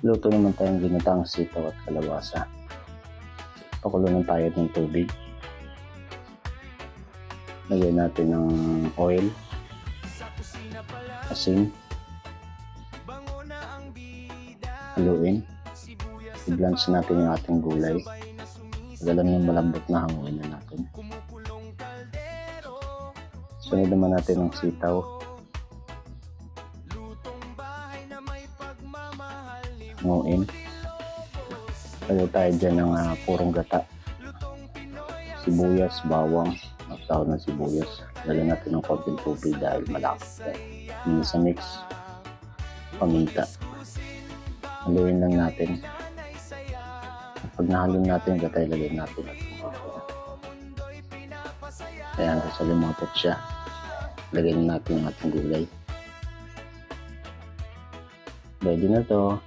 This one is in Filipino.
Luto naman tayong ginataang sitaw at kalabasa. Pakulunan tayo ng tubig. Lagyan natin ng oil, asin, haluin. I-blanch natin yung ating gulay. Tagalan yung malambot na hanguin na natin. Sunod naman natin ang sitaw. Hanguin. Lagyan tayo dyan ng purong gata. Sibuyas, bawang, at tawag ng sibuyas. Lagyan natin ng konting tubig dahil malapit. Sa mix, paminta. Haluin lang natin. Pag nahalo natin, gatay lagyan natin. Ayan, kasi lumatot siya. Lagyan natin ang ating gulay. Ready na to.